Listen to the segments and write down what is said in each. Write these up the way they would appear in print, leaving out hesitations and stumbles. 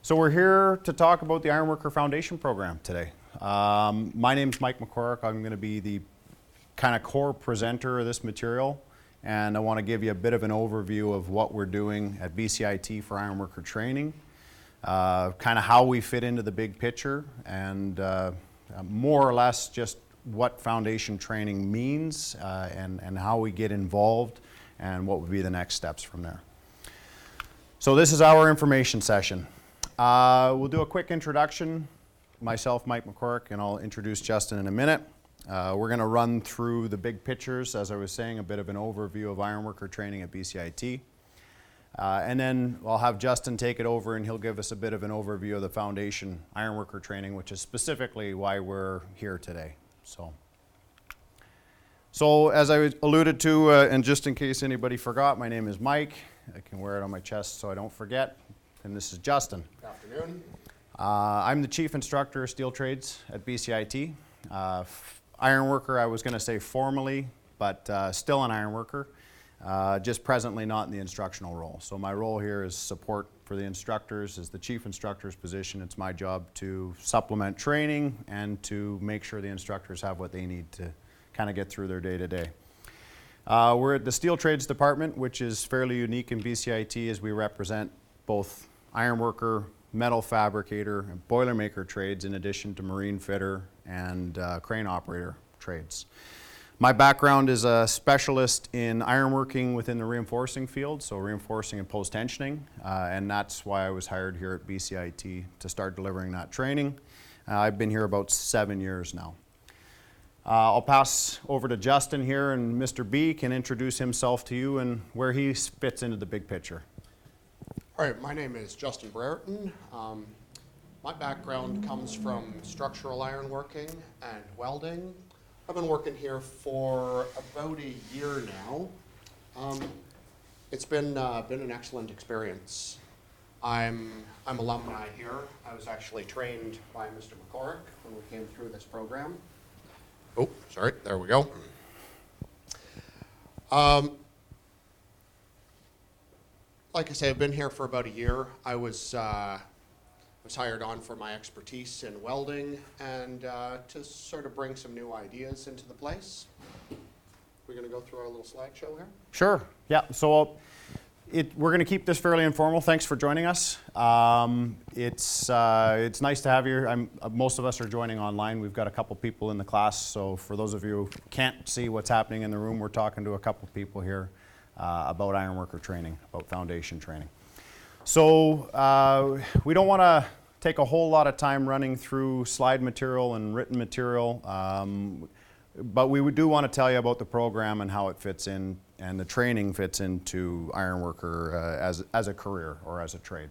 So we're here to talk about the Ironworker Foundation program today. My name's Mike McCorrick. I'm going to be the kind of core presenter of this material, and I want to give you a bit of an overview of what we're doing at BCIT for Ironworker training, kind of how we fit into the big picture, and more or less just what foundation training means and how we get involved and what would be the next steps from there. So this is our information session. We'll do a quick introduction. Myself, Mike McCorrick, and I'll introduce Justin in a minute. We're going to run through the big pictures, as I was saying, a bit of an overview of Ironworker training at BCIT. And then I'll have Justin take it over and he'll give us a bit of an overview of the foundation Ironworker training, which is specifically why we're here today. So as I alluded to, and just in case anybody forgot, my name is Mike. I can wear it on my chest so I don't forget. And this is Justin. Good afternoon. I'm the Chief Instructor of Steel Trades at BCIT. Ironworker, I was going to say formally, but still an ironworker, just presently not in the instructional role. So my role here is support for the instructors. As the Chief Instructor's position, it's my job to supplement training and to make sure the instructors have what they need to kind of get through their day-to-day. We're at the Steel Trades Department, which is fairly unique in BCIT as we represent both ironworker, metal fabricator, and boilermaker trades in addition to marine fitter and crane operator trades. My background is a specialist in ironworking within the reinforcing field, so reinforcing and post-tensioning, and that's why I was hired here at BCIT to start delivering that training. I've been here about 7 years now. I'll pass over to Justin here, and Mr. B can introduce himself to you and where he fits into the big picture. All right, my name is Justin Brereton. My background comes from structural ironworking and welding. I've been working here for about a year now. It's been an excellent experience. I'm alumni here. I was actually trained by Mr. McCorrick when we came through this program. Oh, sorry, there we go. Like I say, I've been here for about a year. I was hired on for my expertise in welding and to sort of bring some new ideas into the place. We're going to go through our little slideshow here? Sure, yeah. So we're going to keep this fairly informal. Thanks for joining us. It's nice to have you. Most of us are joining online. We've got a couple people in the class, so for those of you who can't see what's happening in the room, we're talking to a couple people here about ironworker training, about foundation training. So we don't want to take a whole lot of time running through slide material and written material, but we do want to tell you about the program and how it fits in and the training fits into ironworker as a career or as a trade.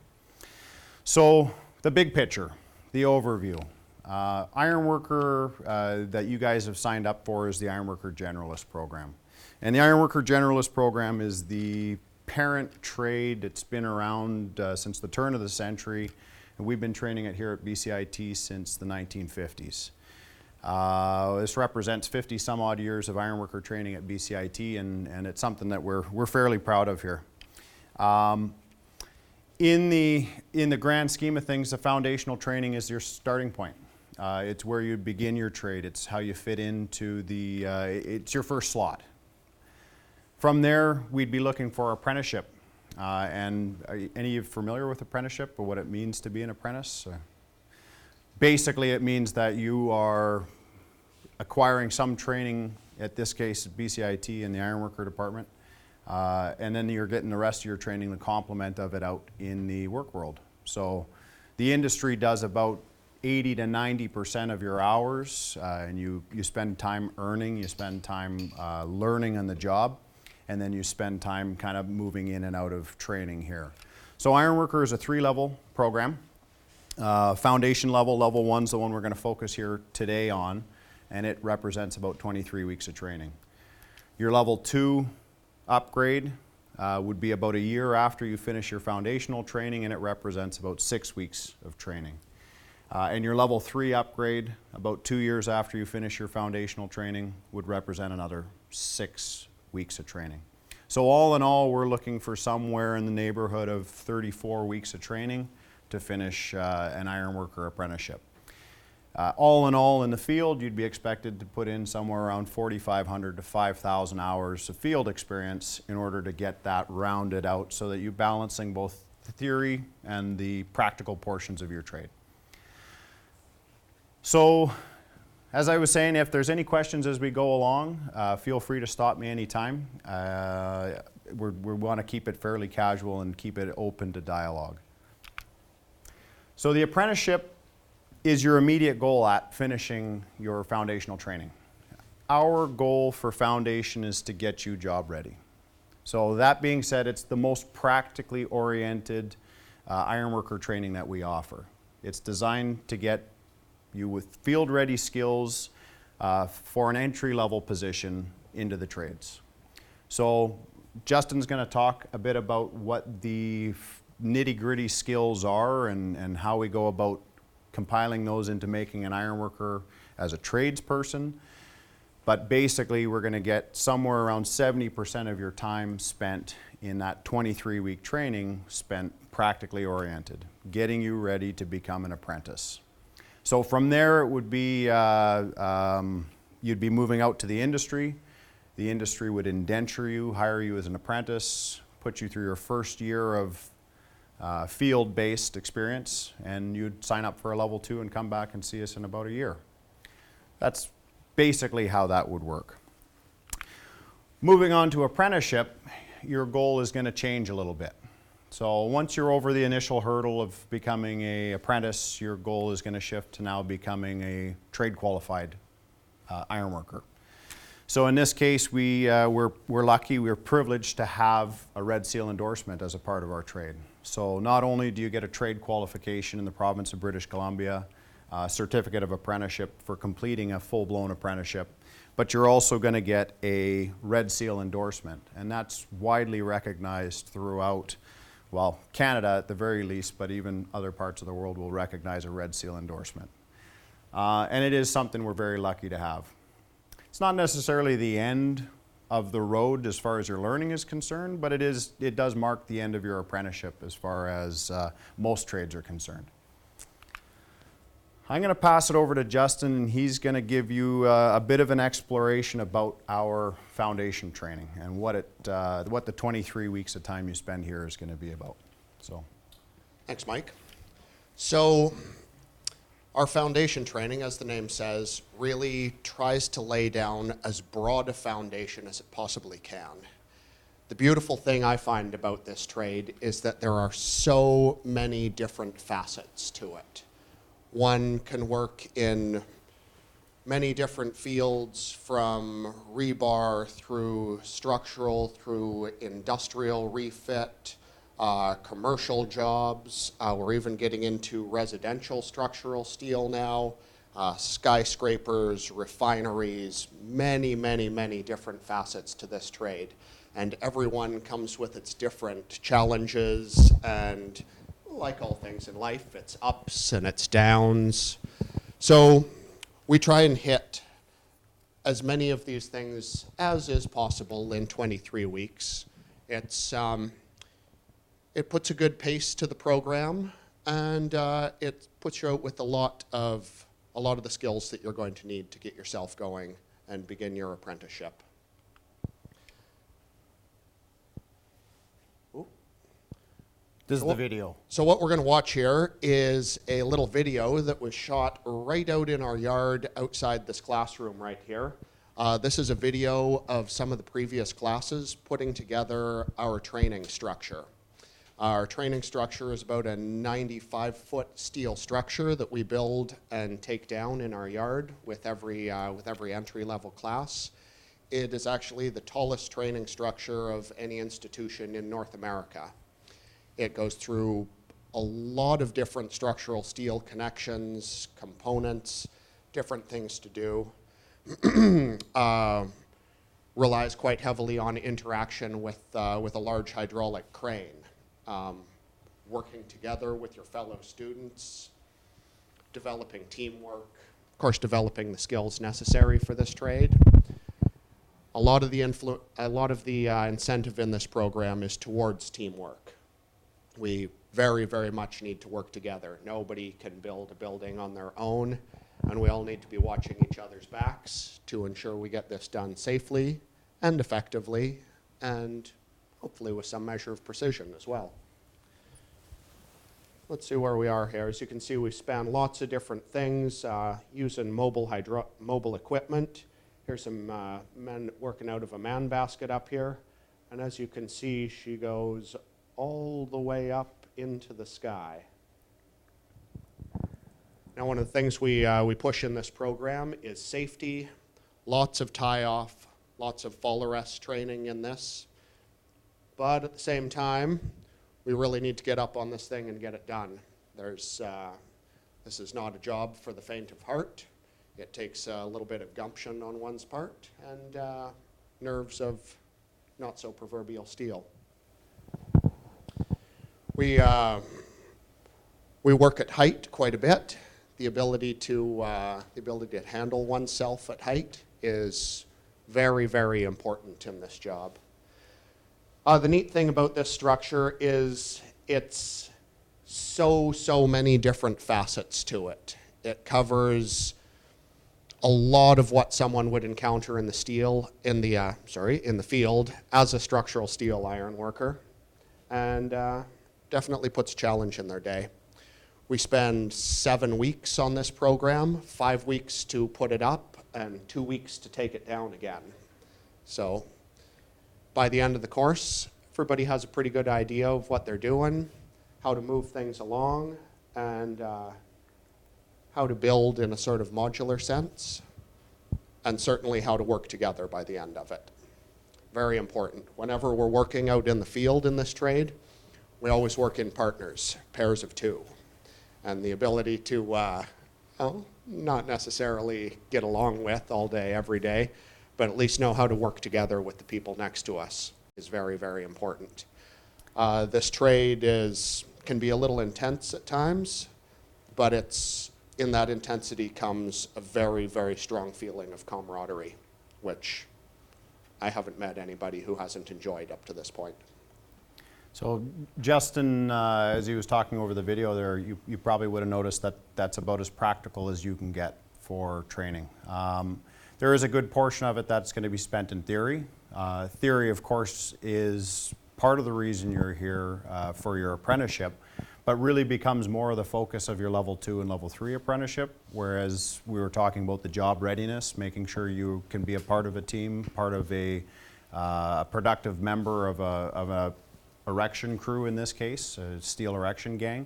So the big picture, the overview. Ironworker that you guys have signed up for is the Ironworker Generalist Program. And the Ironworker Generalist Program is the parent trade. It's been around since the turn of the century, and we've been training it here at BCIT since the 1950s. This represents 50 some odd years of ironworker training at BCIT, and it's something that we're fairly proud of here. In the grand scheme of things, the foundational training is your starting point. It's where you begin your trade. It's how you fit into it's your first slot. From there, we'd be looking for apprenticeship. And are any of you familiar with apprenticeship or what it means to be an apprentice? Basically, it means that you are acquiring some training, at this case at BCIT in the Ironworker department, and then you're getting the rest of your training, the complement of it out in the work world. So the industry does about 80 to 90% of your hours, and you spend time earning, you spend time learning on the job, and then you spend time kind of moving in and out of training here. So Ironworker is a 3-level program. Foundation level, level 1 is the one we're going to focus here today on, and it represents about 23 weeks of training. Your level 2 upgrade would be about a year after you finish your foundational training, and it represents about 6 weeks of training. And your level 3 upgrade, about 2 years after you finish your foundational training, would represent another 6 weeks of training. So all in all, we're looking for somewhere in the neighborhood of 34 weeks of training to finish an ironworker apprenticeship. All in all, in the field, you'd be expected to put in somewhere around 4,500 to 5,000 hours of field experience in order to get that rounded out so that you're balancing both the theory and the practical portions of your trade. So, as I was saying, if there's any questions as we go along, feel free to stop me anytime. We want to keep it fairly casual and keep it open to dialogue. So the apprenticeship is your immediate goal at finishing your foundational training. Our goal for foundation is to get you job ready. So that being said, it's the most practically oriented ironworker training that we offer. It's designed to get you with field ready skills for an entry-level position into the trades. So Justin's going to talk a bit about what the nitty-gritty skills are and how we go about compiling those into making an ironworker as a tradesperson. But basically, we're going to get somewhere around 70% of your time spent in that 23-week training spent practically oriented, getting you ready to become an apprentice. So from there, it would be, you'd be moving out to the industry. The industry would indenture you, hire you as an apprentice, put you through your first year of field-based experience, and you'd sign up for a level 2 and come back and see us in about a year. That's basically how that would work. Moving on to apprenticeship, your goal is going to change a little bit. So once you're over the initial hurdle of becoming an apprentice, your goal is going to shift to now becoming a trade qualified ironworker. So in this case, we're lucky, we're privileged to have a Red Seal endorsement as a part of our trade. So not only do you get a trade qualification in the province of British Columbia, a certificate of apprenticeship for completing a full-blown apprenticeship, but you're also going to get a Red Seal endorsement. And that's widely recognized throughout, well, Canada at the very least, but even other parts of the world will recognize a Red Seal endorsement. And it is something we're very lucky to have. It's not necessarily the end of the road as far as your learning is concerned, but it does mark the end of your apprenticeship as far as most trades are concerned. I'm going to pass it over to Justin, and he's going to give you a bit of an exploration about our foundation training and what the 23 weeks of time you spend here is going to be about. So, Thanks, Mike. So, our foundation training, as the name says, really tries to lay down as broad a foundation as it possibly can. The beautiful thing I find about this trade is that there are so many different facets to it. One can work in many different fields, from rebar through structural, through industrial refit, commercial jobs. We're even getting into residential structural steel now, skyscrapers, refineries, many, many, many different facets to this trade. And everyone comes with its different challenges, and like all things in life, it's ups and it's downs. So we try and hit as many of these things as is possible in 23 weeks. It puts a good pace to the program, and it puts you out with a lot of the skills that you're going to need to get yourself going and begin your apprenticeship. this is the video. So what we're going to watch here is a little video that was shot right out in our yard outside this classroom right here. This is a video of some of the previous classes putting together our training structure. Our training structure is about a 95-foot steel structure that we build and take down in our yard with every entry-level class. It is actually the tallest training structure of any institution in North America. It goes through a lot of different structural steel connections, components, different things to do. Relies quite heavily on interaction with a large hydraulic crane. Working together with your fellow students, developing teamwork, of course developing the skills necessary for this trade. A lot of the incentive in this program is towards teamwork. We very, very much need to work together. Nobody can build a building on their own, and we all need to be watching each other's backs to ensure we get this done safely and effectively, and hopefully with some measure of precision as well. Let's see where we are here. As you can see, we span lots of different things using mobile equipment. Here's some men working out of a man basket up here. And as you can see, she goes all the way up into the sky. Now, one of the things we push in this program is safety, lots of tie-off, lots of fall arrest training in this. But at the same time, we really need to get up on this thing and get it done. This is not a job for the faint of heart. It takes a little bit of gumption on one's part and nerves of not so proverbial steel. We work at height quite a bit. The ability to handle oneself at height is very, very important in this job. The neat thing about this structure is it's so many different facets to it. It covers a lot of what someone would encounter in the field as a structural steel iron worker, and definitely puts a challenge in their day. We spend 7 weeks on this program, 5 weeks to put it up, and 2 weeks to take it down again. So by the end of the course, everybody has a pretty good idea of what they're doing, how to move things along, and how to build in a sort of modular sense, and certainly how to work together by the end of it. Very important. Whenever we're working out in the field in this trade, we always work in partners, pairs of two. And the ability to, not necessarily get along with all day, every day, but at least know how to work together with the people next to us is very, very important. This trade can be a little intense at times, but in that intensity comes a very, very strong feeling of camaraderie, which I haven't met anybody who hasn't enjoyed up to this point. So Justin, as he was talking over the video there, you probably would have noticed that that's about as practical as you can get for training. There is a good portion of it that's going to be spent in theory. Theory, of course, is part of the reason you're here for your apprenticeship, but really becomes more of the focus of your level 2 and level 3 apprenticeship, whereas we were talking about the job readiness, making sure you can be a part of a team, part of a productive member of a erection crew in this case, a steel erection gang.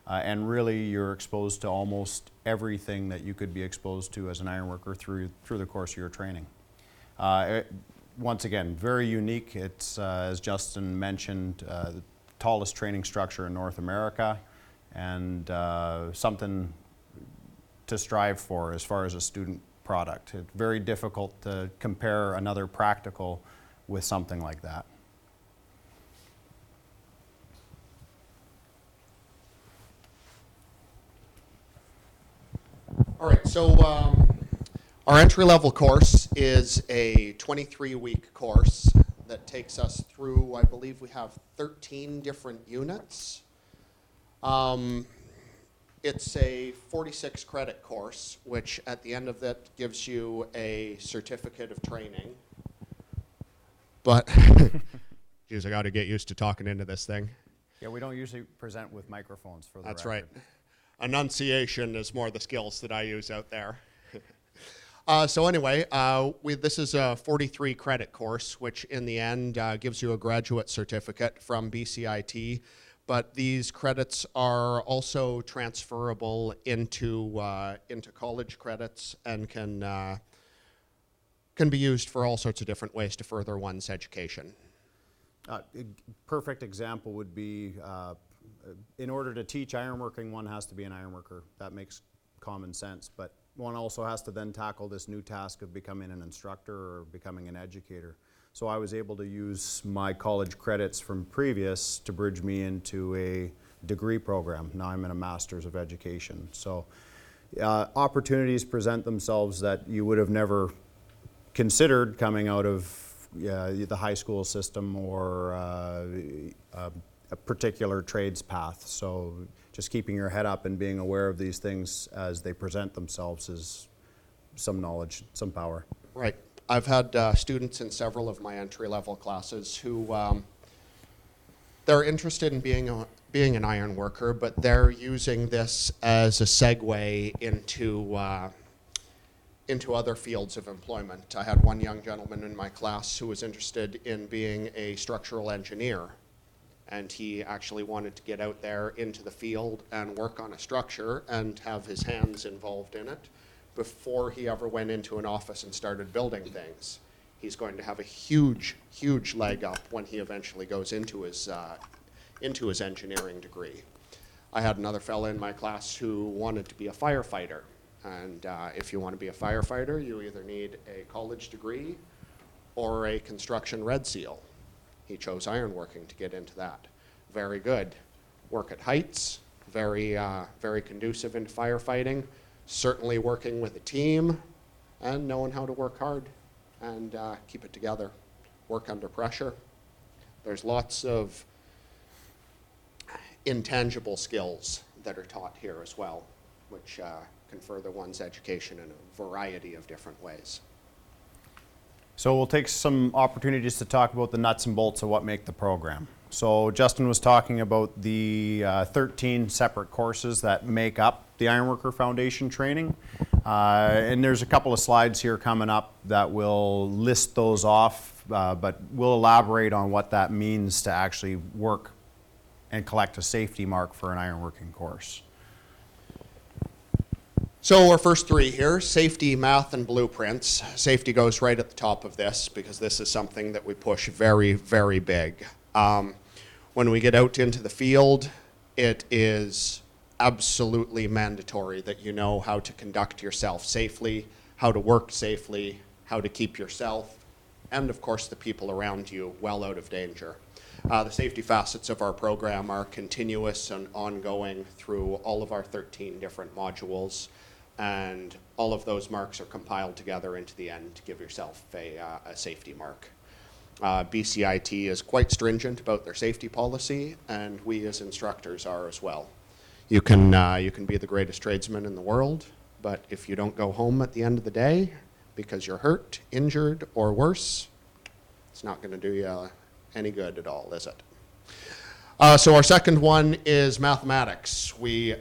And really you're exposed to almost everything that you could be exposed to as an ironworker through the course of your training. Once again, very unique. It's, as Justin mentioned, the tallest training structure in North America, and something to strive for as far as a student product. It's very difficult to compare another practical with something like that. All right, so our entry-level course is a 23-week course that takes us through, I believe we have 13 different units. It's a 46-credit course, which at the end of it gives you a certificate of training. But, geez, I got to get used to talking into this thing. Yeah, we don't usually present with microphones for the That's record. right. Enunciation is more the skills that I use out there. So anyway, this is a 43-credit course, which in the end gives you a graduate certificate from BCIT. But these credits are also transferable into college credits and can be used for all sorts of different ways to further one's education. A perfect example would be in order to teach ironworking, one has to be an ironworker. That makes common sense, but one also has to then tackle this new task of becoming an instructor or becoming an educator. So I was able to use my college credits from previous to bridge me into a degree program. Now I'm in a Master's of Education. So opportunities present themselves that you would have never considered coming out of the high school system or a particular trades path. So just keeping your head up and being aware of these things as they present themselves is some knowledge, some power. Right. I've had students in several of my entry-level classes who they're interested in being an iron worker, but they're using this as a segue into other fields of employment. I had one young gentleman in my class who was interested in being a structural engineer, and he actually wanted to get out there into the field and work on a structure and have his hands involved in it before he ever went into an office and started building things. He's going to have a huge, huge leg up when he eventually goes into his engineering degree. I had another fellow in my class who wanted to be a firefighter. And if you want to be a firefighter, you either need a college degree or a construction red seal. He chose ironworking to get into that. Very good. Work at heights, very conducive into firefighting, certainly working with a team, and knowing how to work hard and keep it together. Work under pressure. There's lots of intangible skills that are taught here as well, which can further one's education in a variety of different ways. So we'll take some opportunities to talk about the nuts and bolts of what make the program. So Justin was talking about the 13 separate courses that make up the Ironworker Foundation training. And there's a couple of slides here coming up that will list those off, but we'll elaborate on what that means to actually work and collect a safety mark for an ironworking course. So our first three here, safety, math, and blueprints. Safety goes right at the top of this because this is something that we push very, very big. When we get out into the field, it is absolutely mandatory that you know how to conduct yourself safely, how to work safely, how to keep yourself, and of course the people around you well out of danger. The safety facets of our program are continuous and ongoing through all of our 13 different modules, and all of those marks are compiled together into the end to give yourself a safety mark. BCIT is quite stringent about their safety policy, and we as instructors are as well. You can be the greatest tradesman in the world, but if you don't go home at the end of the day because you're hurt, injured, or worse, it's not going to do you any good at all, is it? So our second one is mathematics. We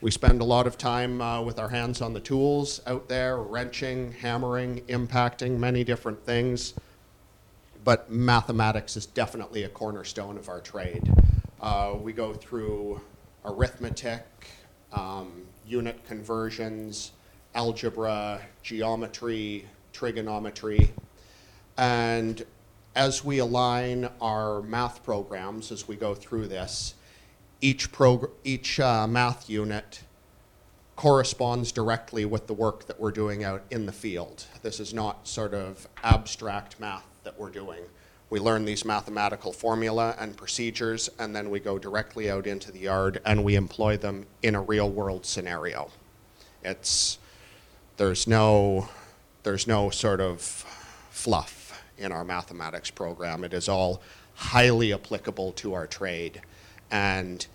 spend a lot of time with our hands on the tools out there, wrenching, hammering, impacting, many different things. But mathematics is definitely a cornerstone of our trade. We go through arithmetic, unit conversions, algebra, geometry, trigonometry, and as we align our math programs as we go through this, each math unit corresponds directly with the work that we're doing out in the field. This is not sort of abstract math that we're doing. We learn these mathematical formula and procedures, and then we go directly out into the yard and we employ them in a real world scenario. There's no sort of fluff in our mathematics program. It is all highly applicable to our trade and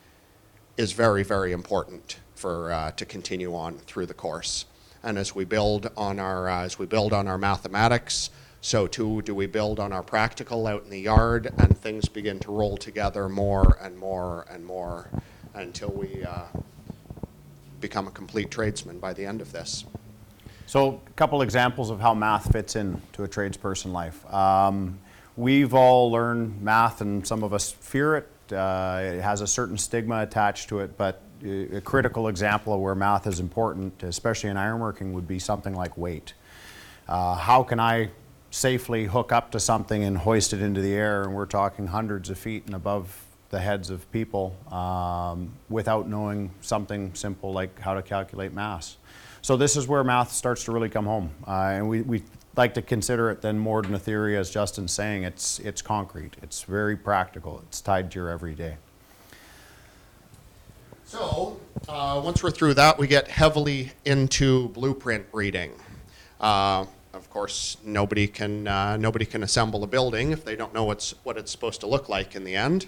is very, very important for to continue on through the course. And as we build on our mathematics, so too do we build on our practical out in the yard, and things begin to roll together more and more and more until we become a complete tradesman by the end of this. So a couple examples of how math fits into a tradesperson life. We've all learned math, and some of us fear it. It has a certain stigma attached to it, but a critical example of where math is important, especially in ironworking, would be something like weight. How can I safely hook up to something and hoist it into the air, and we're talking hundreds of feet and above the heads of people, without knowing something simple like how to calculate mass? So this is where math starts to really come home, and we like to consider it then more than a theory, as Justin's saying. It's concrete, it's very practical, it's tied to your everyday. So once we're through that, we get heavily into blueprint reading. Of course, nobody can assemble a building if they don't know what it's supposed to look like in the end.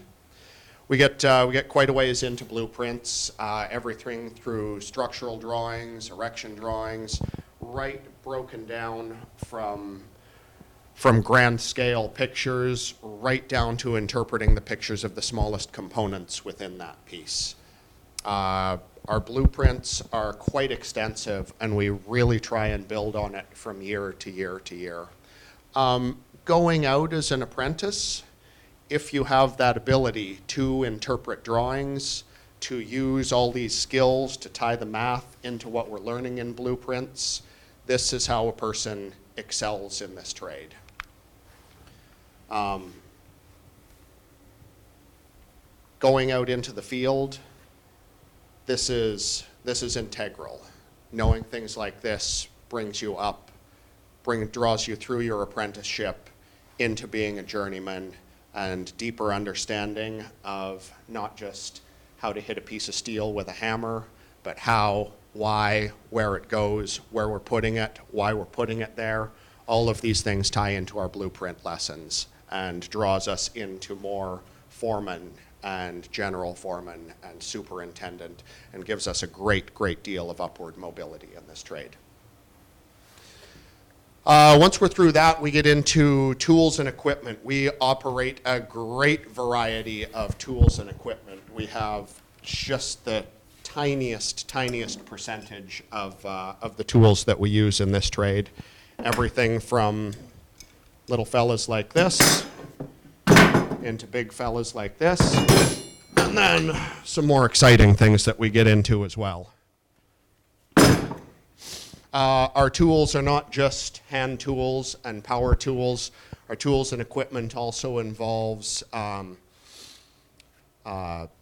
We get quite a ways into blueprints, everything through structural drawings, erection drawings, right broken down from grand scale pictures right down to interpreting the pictures of the smallest components within that piece. Our blueprints are quite extensive, and we really try and build on it from year to year to year. Going out as an apprentice, if you have that ability to interpret drawings, to use all these skills to tie the math into what we're learning in blueprints, this is how a person excels in this trade. Going out into the field, this is integral. Knowing things like this brings you up, draws you through your apprenticeship into being a journeyman, and deeper understanding of not just how to hit a piece of steel with a hammer, but how, why, where it goes, where we're putting it, why we're putting it there. All of these things tie into our blueprint lessons and draws us into more foreman and general foreman and superintendent, and gives us a great deal of upward mobility in this trade. Once we're through that, we get into tools and equipment. We operate a great variety of tools and equipment. We have just the tiniest percentage of the tools that we use in this trade. Everything from little fellas like this into big fellas like this, and then some more exciting things that we get into as well. Our tools are not just hand tools and power tools. Our tools and equipment also involves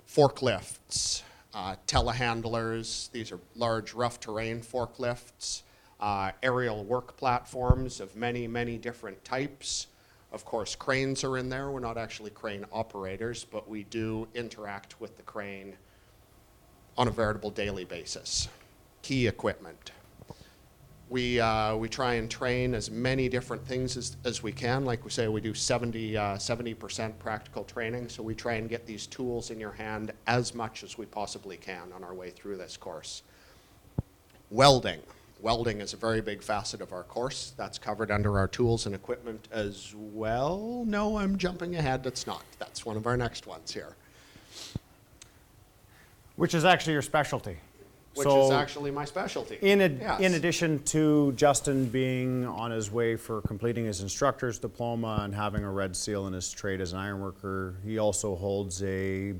forklifts, telehandlers. These are large rough terrain forklifts, aerial work platforms of many different types. Of course, cranes are in there. We're not actually crane operators, but we do interact with the crane on a veritable daily basis. Key equipment. We try and train as many different things as we can. Like we say, we do 70% practical training, so we try and get these tools in your hand as much as we possibly can on our way through this course. Welding. Welding is a very big facet of our course. That's covered under our tools and equipment as well. No, I'm jumping ahead. It's not. That's one of our next ones here. Which is actually your specialty. Which is actually my specialty. In Yes. addition to Justin being on his way for completing his instructor's diploma and having a red seal in his trade as an ironworker, he also holds a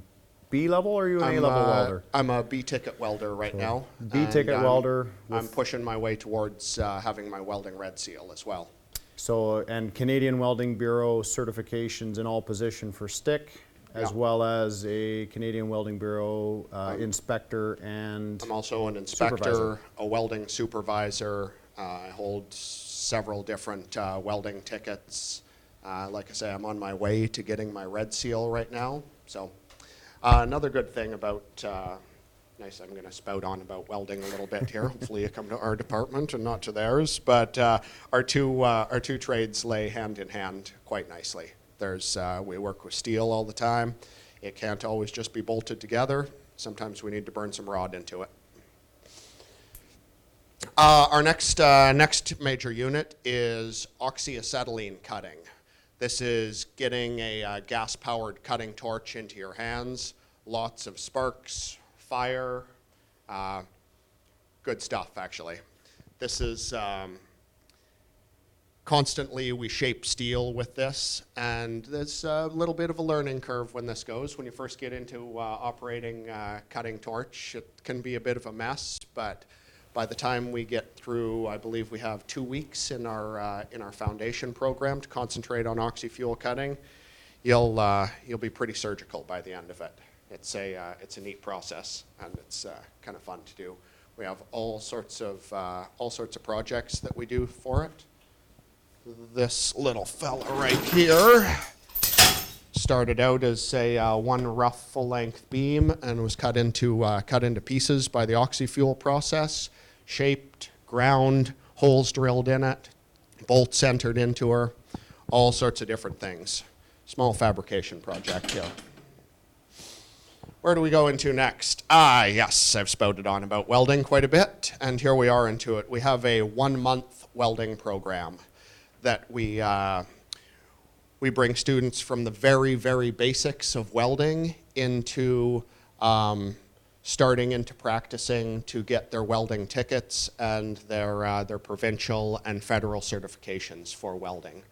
B level, or are you an A level welder? I'm a B ticket welder right now. B ticket welder. I'm pushing my way towards having my welding red seal as well. So, and Canadian Welding Bureau certifications in all position for stick, as well as a Canadian Welding Bureau inspector and I'm also an inspector, supervisor. a welding supervisor. I hold several different welding tickets. Like I say, I'm on my way to getting my red seal right now. So another good thing about, nice, I'm going to spout on about welding a little bit here. Hopefully you come to our department and not to theirs. But our two trades lay hand in hand quite nicely. We work with steel all the time. It can't always just be bolted together. Sometimes we need to burn some rod into it. Our next major unit is oxyacetylene cutting. This is getting a gas-powered cutting torch into your hands. Lots of sparks, fire, good stuff actually. This is constantly we shape steel with this, and there's a little bit of a learning curve when this goes. When you first get into operating cutting torch, it can be a bit of a mess, but by the time we get through, I believe we have 2 weeks in our foundation program to concentrate on oxy-fuel cutting, you'll be pretty surgical by the end of it. It's a neat process, and it's kind of fun to do. We have all sorts of projects that we do for it. This little fella right here started out as a one rough full-length beam and was cut into pieces by the oxy-fuel process, shaped, ground, holes drilled in it, bolts entered into her, all sorts of different things. Small fabrication project here. Where do we go into next? Yes, I've spouted on about welding quite a bit, and here we are into it. We have a 1-month welding program that we bring students from the very, very basics of welding into starting into practicing to get their welding tickets and their provincial and federal certifications for welding.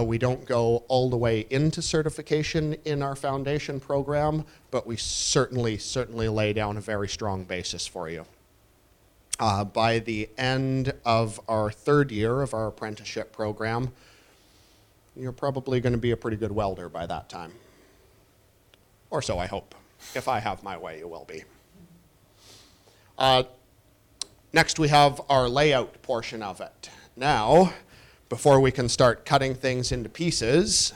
We don't go all the way into certification in our foundation program, but we certainly lay down a very strong basis for you. By the end of our 3rd year of our apprenticeship program, you're probably going to be a pretty good welder by that time. Or so I hope. If I have my way, you will be. Next, we have our layout portion of it. Now, before we can start cutting things into pieces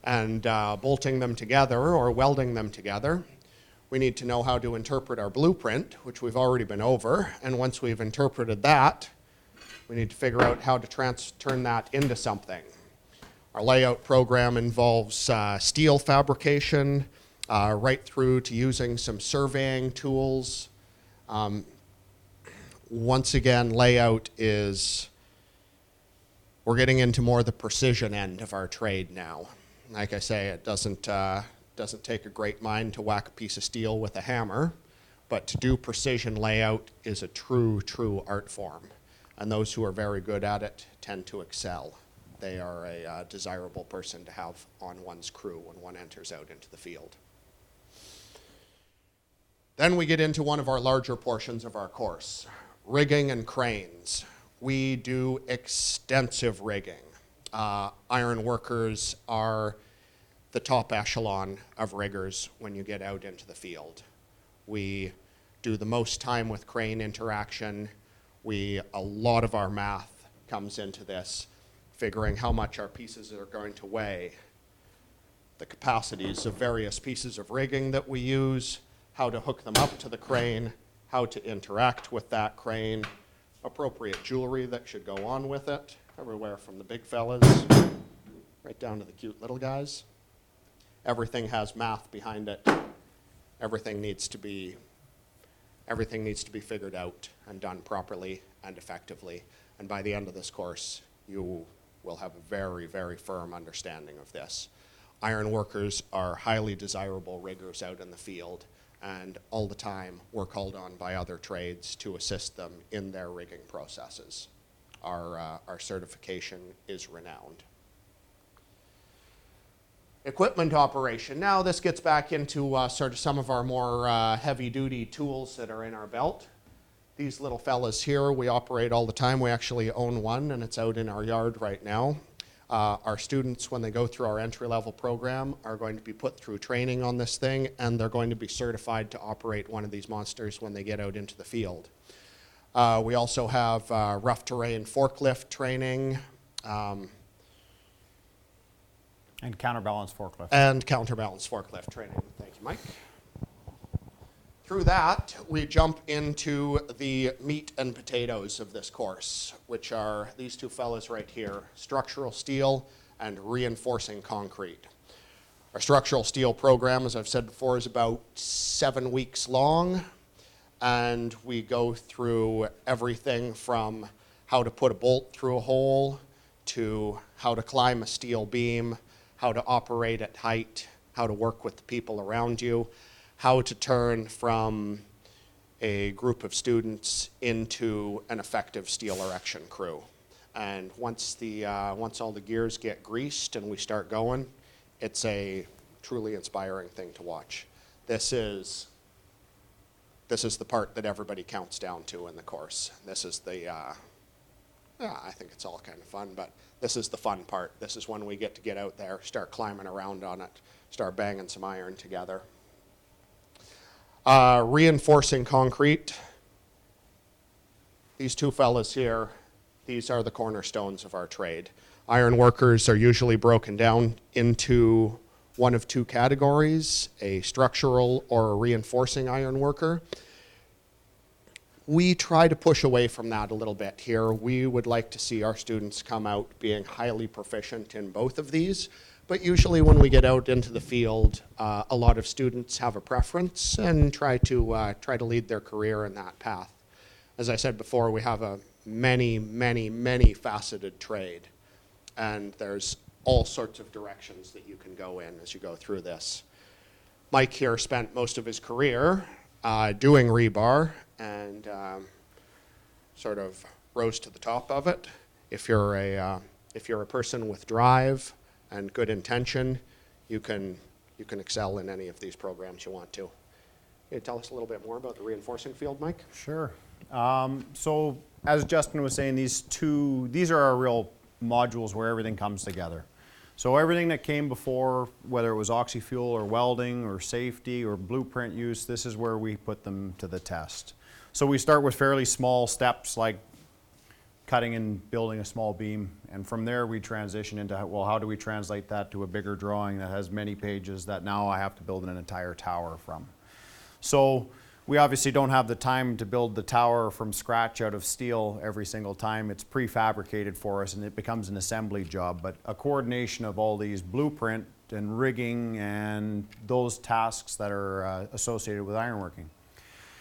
and bolting them together or welding them together, we need to know how to interpret our blueprint, which we've already been over. And once we've interpreted that, we need to figure out how to turn that into something. Our layout program involves steel fabrication, right through to using some surveying tools. Once again, layout is, we're getting into more the precision end of our trade now. Like I say, it doesn't take a great mind to whack a piece of steel with a hammer, but to do precision layout is a true art form. And those who are very good at it tend to excel. They are a desirable person to have on one's crew when one enters out into the field. Then we get into one of our larger portions of our course, rigging and cranes. We do extensive rigging. Ironworkers are the top echelon of riggers when you get out into the field. We do the most time with crane interaction. A lot of our math comes into this, figuring how much our pieces are going to weigh, the capacities of various pieces of rigging that we use, how to hook them up to the crane, how to interact with that crane, appropriate jewelry that should go on with it, everywhere from the big fellas right down to the cute little guys. Everything has math behind it. Everything needs to be figured out and done properly and effectively. And by the end of this course, you will have a very, very firm understanding of this. Ironworkers are highly desirable riggers out in the field, and all the time we're called on by other trades to assist them in their rigging processes. Our certification is renowned. Equipment operation. Now this gets back into sort of some of our more heavy-duty tools that are in our belt. These little fellas here we operate all the time. We actually own one, and it's out in our yard right now. Our students, when they go through our entry-level program, are going to be put through training on this thing, and they're going to be certified to operate one of these monsters when they get out into the field. We also have rough terrain forklift training. And counterbalance forklift. And counterbalance forklift training. Thank you, Mike. Through that, we jump into the meat and potatoes of this course, which are these two fellas right here, structural steel and reinforcing concrete. Our structural steel program, as I've said before, is about 7 weeks long, and we go through everything from how to put a bolt through a hole to how to climb a steel beam, how to operate at height, how to work with the people around you, how to turn from a group of students into an effective steel erection crew. And once all the gears get greased and we start going, it's a truly inspiring thing to watch. This is the part that everybody counts down to in the course. This is I think it's all kind of fun, but this is the fun part. This is when we get to get out there, start climbing around on it, start banging some iron together. Reinforcing concrete. These two fellas here, these are the cornerstones of our trade. Ironworkers are usually broken down into one of two categories, a structural or a reinforcing ironworker. We try to push away from that a little bit here. We would like to see our students come out being highly proficient in both of these, but usually when we get out into the field, a lot of students have a preference and try to lead their career in that path. As I said before, we have a many faceted trade, and there's all sorts of directions that you can go in as you go through this. Mike here spent most of his career doing rebar and sort of rose to the top of it. If you're a person with drive and good intention, you can excel in any of these programs you want to. Can you tell us a little bit more about the reinforcing field, Mike? Sure. So as Justin was saying, these are our real modules where everything comes together. So everything that came before, whether it was oxy-fuel or welding or safety or blueprint use, this is where we put them to the test. So we start with fairly small steps like cutting and building a small beam, and from there we transition into, well, how do we translate that to a bigger drawing that has many pages that now I have to build an entire tower from. So we obviously don't have the time to build the tower from scratch out of steel every single time. It's prefabricated for us and it becomes an assembly job, but a coordination of all these blueprint and rigging and those tasks that are associated with ironworking.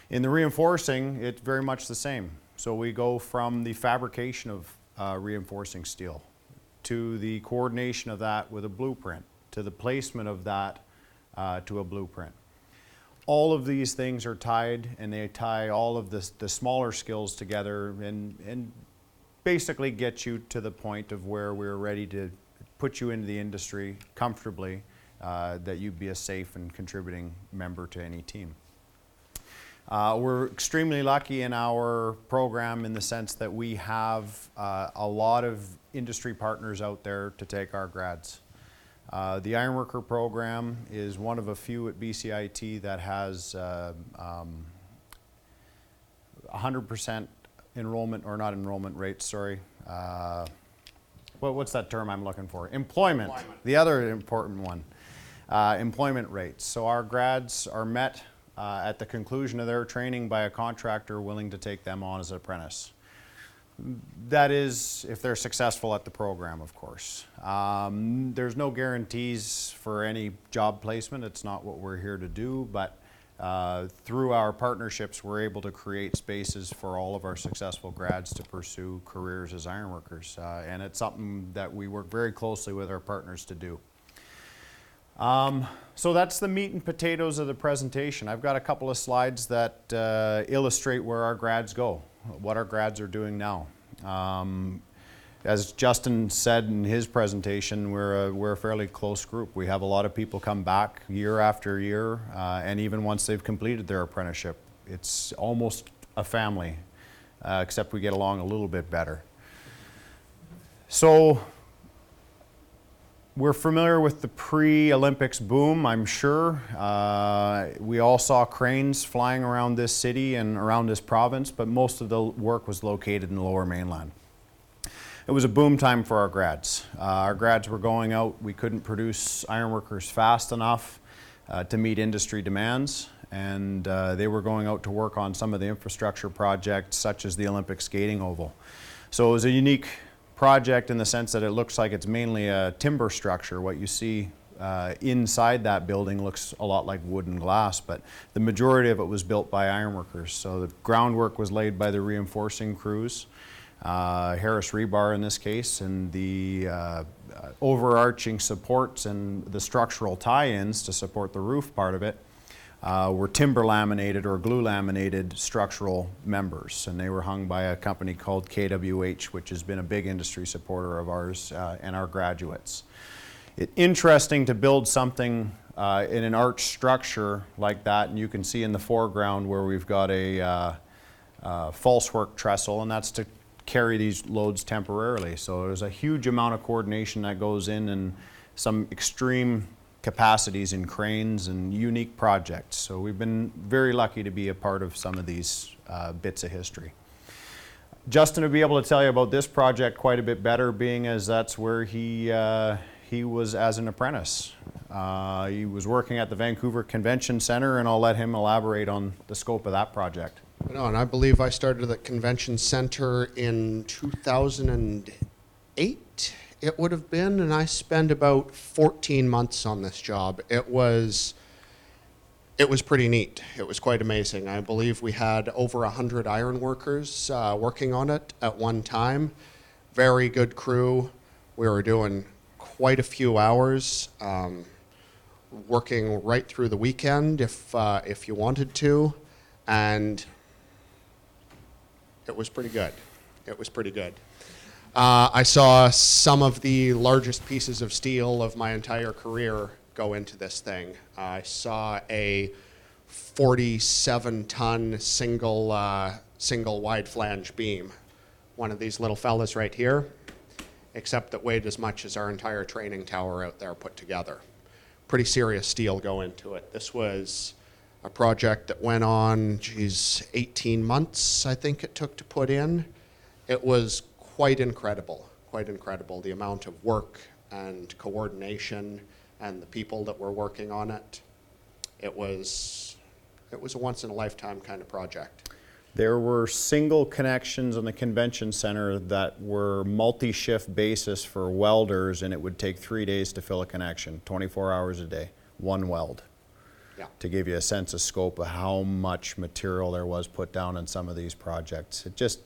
In the reinforcing, it's very much the same. So we go from the fabrication of reinforcing steel to the coordination of that with a blueprint, to the placement of that to a blueprint. All of these things are tied, and they tie all of the smaller skills together and basically get you to the point of where we're ready to put you into the industry comfortably, that you'd be a safe and contributing member to any team. We're extremely lucky in our program in the sense that we have a lot of industry partners out there to take our grads. The Ironworker program is one of a few at BCIT that has 100% enrollment, or not enrollment rates, sorry. What's that term I'm looking for? Employment. The other important one. Employment rates. So our grads are met at the conclusion of their training by a contractor willing to take them on as an apprentice. That is, if they're successful at the program, of course. There's no guarantees for any job placement. It's not what we're here to do, but through our partnerships, we're able to create spaces for all of our successful grads to pursue careers as ironworkers. And it's something that we work very closely with our partners to do. So that's the meat and potatoes of the presentation. I've got a couple of slides that illustrate where our grads go, what our grads are doing now. As Justin said in his presentation, we're a fairly close group. We have a lot of people come back year after year, and even once they've completed their apprenticeship, it's almost a family, except we get along a little bit better. So we're familiar with the pre-Olympics boom, I'm sure. We all saw cranes flying around this city and around this province, but most of the work was located in the Lower Mainland. It was a boom time for our grads. Our grads were going out. We couldn't produce ironworkers fast enough to meet industry demands, and they were going out to work on some of the infrastructure projects such as the Olympic skating oval. So it was a unique project in the sense that it looks like it's mainly a timber structure. What you see inside that building looks a lot like wood and glass, but the majority of it was built by ironworkers. So the groundwork was laid by the reinforcing crews, Harris Rebar in this case, and the overarching supports and the structural tie-ins to support the roof part of it were timber laminated or glue laminated structural members, and they were hung by a company called KWH, which has been a big industry supporter of ours and our graduates. It's interesting to build something in an arch structure like that, and you can see in the foreground where we've got a false work trestle, and that's to carry these loads temporarily. So there's a huge amount of coordination that goes in and some extreme capacities in cranes and unique projects. So we've been very lucky to be a part of some of these bits of history. Justin will be able to tell you about this project quite a bit better, being as that's where he was as an apprentice. He was working at the Vancouver Convention Center, and I'll let him elaborate on the scope of that project. No, and I believe I started at Convention Center in 2008, it would have been, and I spent about 14 months on this job. It was pretty neat. It was quite amazing. I believe we had over 100 ironworkers working on it at one time. Very good crew. We were doing quite a few hours, working right through the weekend if you wanted to, and it was pretty good. It was pretty good. I saw some of the largest pieces of steel of my entire career go into this thing. I saw a 47-ton single wide flange beam, one of these little fellas right here, except that weighed as much as our entire training tower out there put together. Pretty serious steel go into it. This was a project that went on, 18 months, I think it took to put in. It was quite incredible, the amount of work and coordination and the people that were working on it. It was a once-in-a-lifetime kind of project. There were single connections on the convention center that were multi-shift basis for welders, and it would take 3 days to fill a connection, 24 hours a day, one weld. Yeah. To give you a sense of scope of how much material there was put down in some of these projects. It just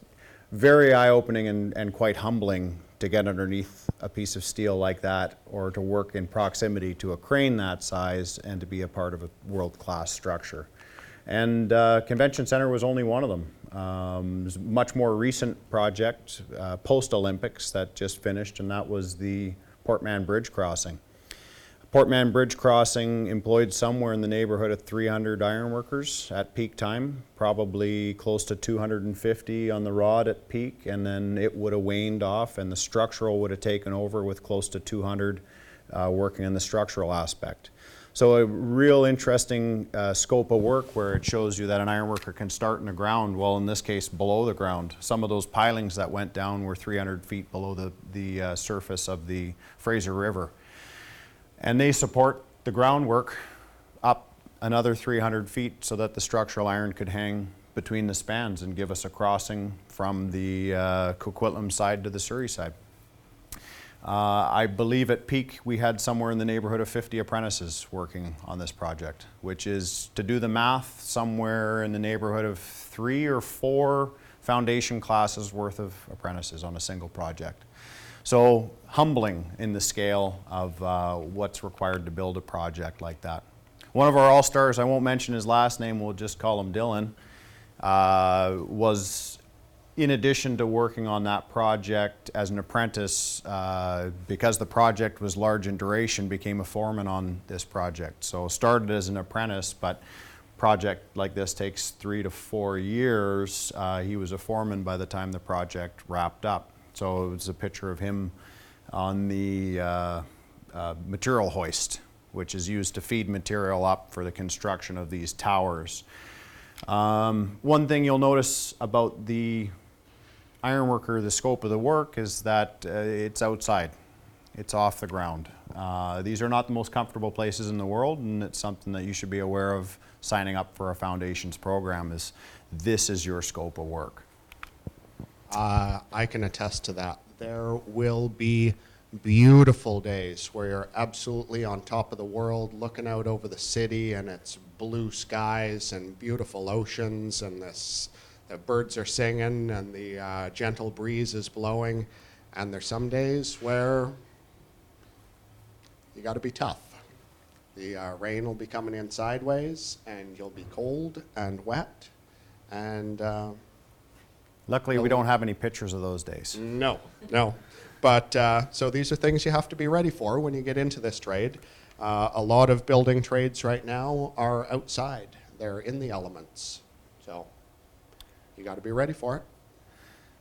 very eye-opening and quite humbling to get underneath a piece of steel like that, or to work in proximity to a crane that size and to be a part of a world-class structure. And Convention Center was only one of them. There's a much more recent project, post-Olympics, that just finished, and that was the Port Mann Bridge crossing. Port Mann Bridge crossing employed somewhere in the neighborhood of 300 ironworkers at peak time, probably close to 250 on the rod at peak, and then it would have waned off and the structural would have taken over with close to 200 working in the structural aspect. So a real interesting scope of work where it shows you that an ironworker can start in the ground, well in this case below the ground. Some of those pilings that went down were 300 feet below the surface of the Fraser River. And they support the groundwork up another 300 feet so that the structural iron could hang between the spans and give us a crossing from the Coquitlam side to the Surrey side. I believe at peak we had somewhere in the neighborhood of 50 apprentices working on this project, which is, to do the math, somewhere in the neighborhood of 3 or 4 foundation classes worth of apprentices on a single project. So humbling in the scale of what's required to build a project like that. One of our all-stars, I won't mention his last name, we'll just call him Dylan, was, in addition to working on that project as an apprentice, because the project was large in duration, became a foreman on this project. So started as an apprentice, but project like this takes 3 to 4 years. He was a foreman by the time the project wrapped up. So it was a picture of him on the material hoist, which is used to feed material up for the construction of these towers. One thing you'll notice about the ironworker, the scope of the work, is that it's outside. It's off the ground. These are not the most comfortable places in the world, and it's something that you should be aware of signing up for a foundations program, is this is your scope of work. I can attest to that. There will be beautiful days where you're absolutely on top of the world, looking out over the city, and it's blue skies and beautiful oceans, and the birds are singing, and the gentle breeze is blowing. And there's some days where you got to be tough. The rain will be coming in sideways, and you'll be cold and wet, and Luckily, we don't have any pictures of those days. no. But so these are things you have to be ready for when you get into this trade. A lot of building trades right now are outside. They're in the elements. So you got to be ready for it.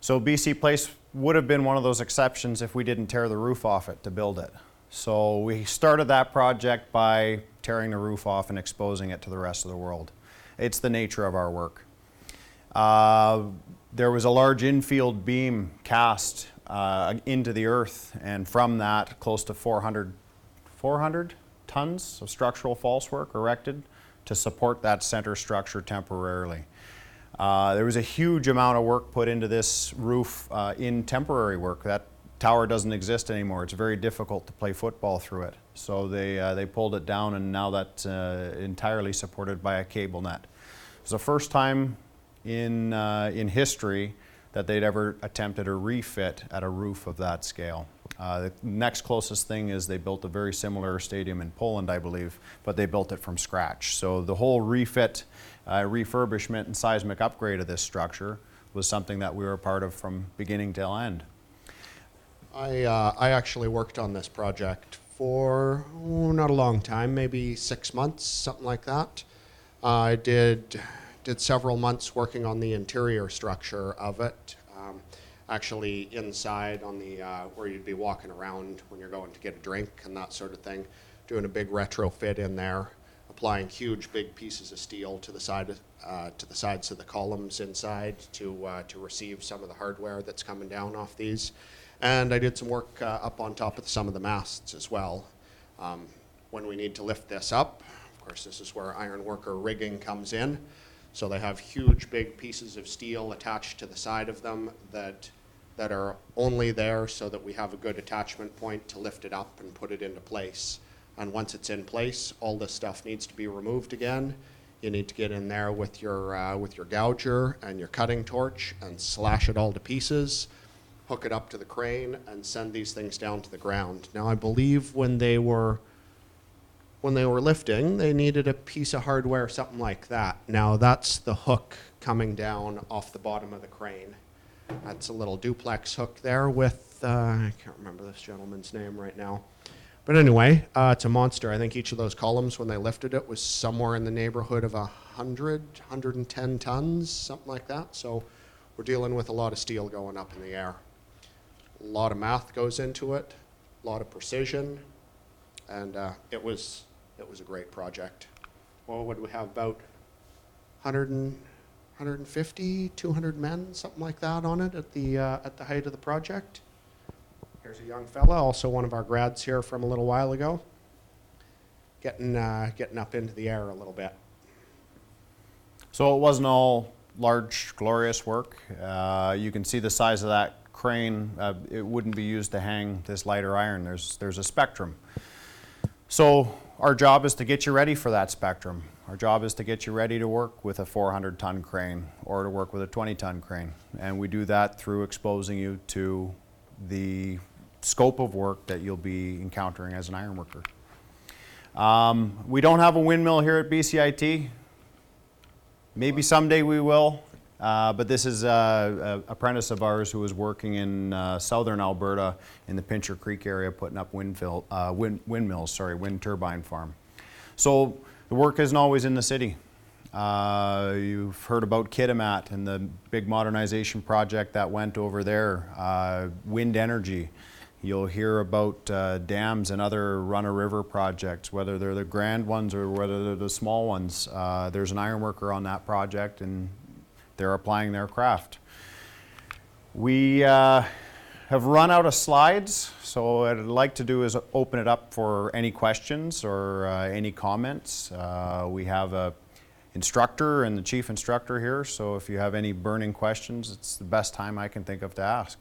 So BC Place would have been one of those exceptions if we didn't tear the roof off it to build it. So we started that project by tearing the roof off and exposing it to the rest of the world. It's the nature of our work. There was a large infield beam cast into the earth, and from that close to 400 tons of structural false work erected to support that center structure temporarily. There was a huge amount of work put into this roof in temporary work. That tower doesn't exist anymore. It's very difficult to play football through it. So they pulled it down, and now that's entirely supported by a cable net. It's the first time in history that they'd ever attempted a refit at a roof of that scale. The next closest thing is they built a very similar stadium in Poland, I believe, but they built it from scratch. So the whole refit, refurbishment, and seismic upgrade of this structure was something that we were a part of from beginning till end. I actually worked on this project for not a long time, maybe 6 months, something like that. I did several months working on the interior structure of it. Actually inside on the where you'd be walking around when you're going to get a drink and that sort of thing, doing a big retrofit in there, applying huge big pieces of steel to the sides of the columns inside to receive some of the hardware that's coming down off these. And I did some work up on top of some of the masts as well. When we need to lift this up, of course, this is where ironworker rigging comes in. So they have huge, big pieces of steel attached to the side of them that are only there so that we have a good attachment point to lift it up and put it into place. And once it's in place, all this stuff needs to be removed again. You need to get in there with your gouger and your cutting torch and slash it all to pieces, hook it up to the crane, and send these things down to the ground. Now, I believe when they were lifting, they needed a piece of hardware, something like that. Now, that's the hook coming down off the bottom of the crane. That's a little duplex hook there with, I can't remember this gentleman's name right now. But anyway, it's a monster. I think each of those columns, when they lifted it, was somewhere in the neighborhood of 110 tons, something like that. So we're dealing with a lot of steel going up in the air. A lot of math goes into it, a lot of precision, and it was a great project. Well, what do we have, about 150, 200 men, something like that on it at the height of the project. Here's a young fella, also one of our grads here from a little while ago, getting up into the air a little bit. So it wasn't all large, glorious work. You can see the size of that crane. It wouldn't be used to hang this lighter iron. There's a spectrum. So our job is to get you ready for that spectrum. Our job is to get you ready to work with a 400-ton crane or to work with a 20-ton crane. And we do that through exposing you to the scope of work that you'll be encountering as an ironworker. We don't have a windmill here at BCIT. Maybe someday we will. But this is an apprentice of ours who was working in southern Alberta in the Pincher Creek area putting up wind turbine farm. So the work isn't always in the city. You've heard about Kitimat and the big modernization project that went over there, wind energy. You'll hear about dams and other run-of-river projects, whether they're the grand ones or whether they're the small ones. There's an ironworker on that project, and they're applying their craft. We have run out of slides, so what I'd like to do is open it up for any questions or any comments. We have an instructor and the chief instructor here, so if you have any burning questions, it's the best time I can think of to ask.